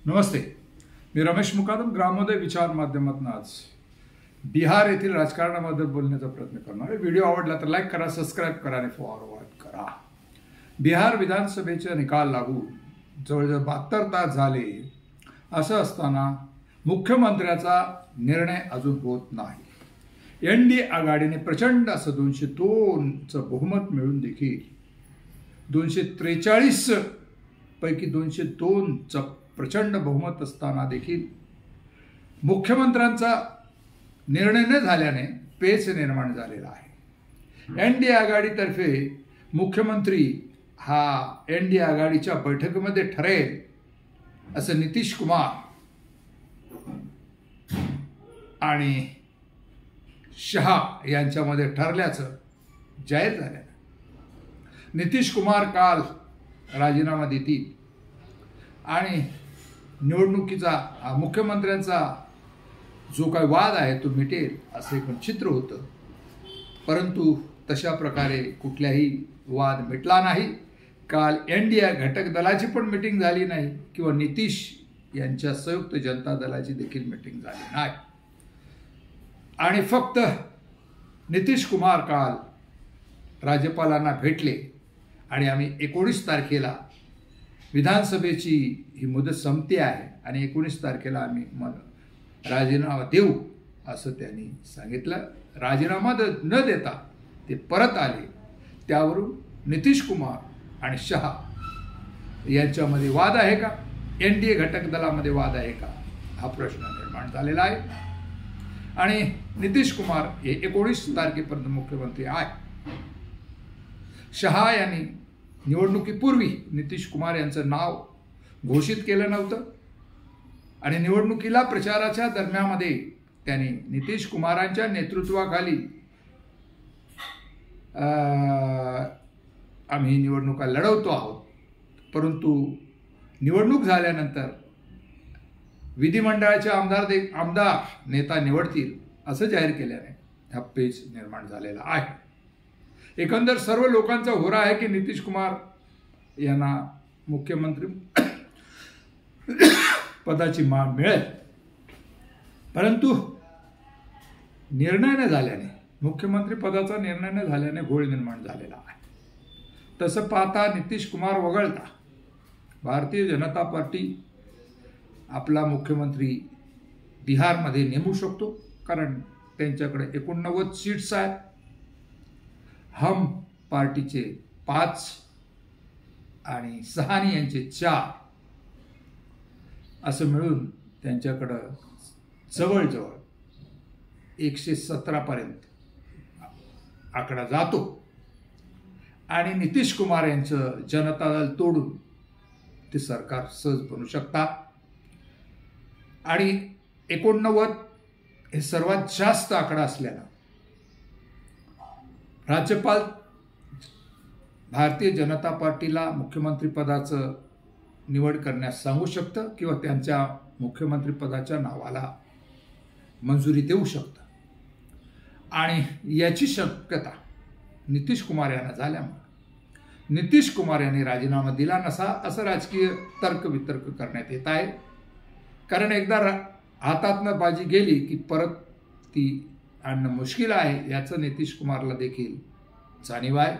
नमस्ते, मी रमेश मुकादम ग्रामोदय विचार माध्यमातून आज बिहार येथील राजकारणाबद्दल बोलण्याचा प्रयत्न करणार आहे। व्हिडिओ आवडला तर लाईक करा, सबस्क्राईब करा आणि फॉरवर्ड करा। बिहार विधानसभेचे निकाल लागू जवळजवळ 72 तास झाले, असं असताना मुख्यमंत्र्याचा निर्णय अजून होत नाही। एनडीए आघाडीने प्रचंड असं 202चं बहुमत मिळून देखील 243 पैकी 202चं प्रचंड बहुमत असताना देखील मुख्यमंत्र्यांचा निर्णय न झाल्याने पेच निर्माण झालेला आहे। एनडीए आघाडीतर्फे मुख्यमंत्री हा एनडीए आघाडीच्या बैठकीमध्ये ठरेल असं नितीश कुमार आणि शहा यांच्यामध्ये ठरल्याचं जाहीर झालं। नितीश कुमार काल राजीनामा देतील आणि निवडणुकीचा मुख्यमंत्र्यांचा जो काही वाद आहे तो मिटेल असं एक चित्र होतं, परंतु तशा प्रकारे कुठल्याही वाद मिटला नाही। काल एनडीए घटक दलाची पण मीटिंग झाली नाही किंवा नितीश यांच्या संयुक्त जनता दलाची देखील मीटिंग झाली नाही आणि फक्त नितीश कुमार काल राज्यपालांना भेटले आणि आम्ही 19 तारखेला विधानसभेची ही मुदत संपते आहे आणि 19 तारखेला आम्ही राजीनामा देऊ असं त्यांनी सांगितलं। राजीनामा न देता ते परत आले, त्यावरून नितीश कुमार आणि शहा यांच्यामध्ये वाद आहे का, एनडीए घटक दलामध्ये वाद आहे का, हा प्रश्न निर्माण झालेला आहे आणि नितीश कुमार हे 19 तारखेपर्यंत मुख्यमंत्री आहे। शहा यांनी निवडणुकीपूर्वी नितीश कुमार यांचं नाव घोषित केलं नव्हतं आणि निवडणुकीला प्रचाराच्या दरम्यानमध्ये त्यांनी नितीश कुमारांच्या नेतृत्वाखाली आम्ही निवडणुका लढवतो आहोत, परंतु निवडणूक झाल्यानंतर विधिमंडळाचे आमदार नेता निवडतील असं जाहीर केल्याने हा पेच निर्माण झालेला आहे। एकंदर सर्व लोकांचा होरा आहे की नितीश कुमार यांना मुख्यमंत्री पदाची मान मिळेल, परंतु निर्णय न झाल्याने, मुख्यमंत्री पदाचा निर्णय न झाल्याने घोळ निर्माण झालेला आहे। तसं पाहता नितीश कुमार वगळता भारतीय जनता पार्टी आपला मुख्यमंत्री बिहारमध्ये नेमू शकतो, कारण त्यांच्याकडे 89 सीट्स आहेत। हम पार्टीचे 5 आणि सहानी यांचे 4 असं मिळून त्यांच्याकडं जवळजवळ 117 पर्यंत आकडा जातो आणि नितीश कुमार यांचं जनता दल तोडून ते सरकार सहज बनू शकतात आणि 89 हे सर्वात जास्त आकडा असल्यानं राज्यपाल भारतीय जनता पार्टीला मुख्यमंत्री पदाचं निवड करण्यास सांगू शकतं किंवा त्यांच्या मुख्यमंत्री पदाच्या नावाला मंजुरी देऊ शकतं आणि याची शक्यता नितीश कुमार यांना झाल्यामुळे नितीश कुमार यांनी राजीनामा दिला नसा असं राजकीय तर्कवितर्क करण्यात येत आहे, कारण एकदा हातातनं बाजी गेली की परत ती आणणं मुश्किल आहे याचं नितीश कुमारला देखील जाणीव आहे।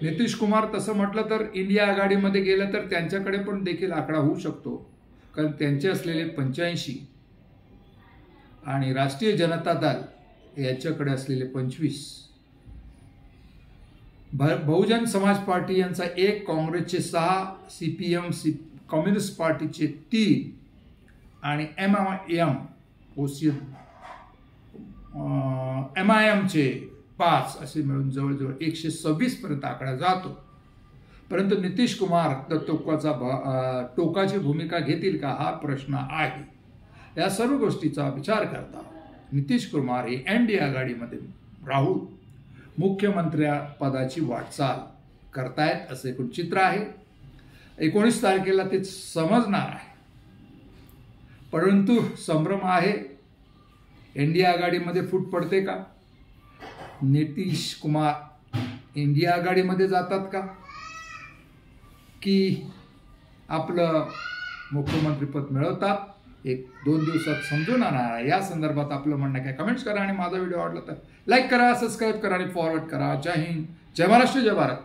नितीश कुमार तसं म्हटलं तर इंडिया आघाडीमध्ये गेलं तर त्यांच्याकडे पण देखील आकडा होऊ शकतो, कारण त्यांचे असलेले 85 आणि राष्ट्रीय जनता दल याच्याकडे असलेले 25, बहुजन समाज पार्टी यांचा 1, काँग्रेसचे 6, CPM कम्युनिस्ट पार्टीचे 3 आणि MIMचे 5 असे मिळून जवळजवळ 126 पर्यंत आकडा जातो। परंतु नितीश कुमार तर टोकाची भूमिका घेतील का हा प्रश्न आहे। या सर्व गोष्टीचा विचार करता नितीश कुमार हे एनडीए आघाडीमध्ये राहून मुख्यमंत्र्या पदाची वाटचाल करतायत असं एकूण चित्र आहे। 19 तारखेला ते समजणार आहे, परंतु संभ्रम आहे, एनडीए आघाडीमध्ये फूट पडते का, नितीश कुमार इंडिया आघाडीमध्ये जातात का, की आपलं मुख्यमंत्रीपद मिळवतात 1-2 दिवसात समजून आणा। या संदर्भात आपलं म्हणणं काय कमेंट्स करा आणि माझा व्हिडिओ आवडला तर लाईक करा, सबस्क्राईब करा आणि फॉरवर्ड करा। जय हिंद, जय महाराष्ट्र, जय भारत।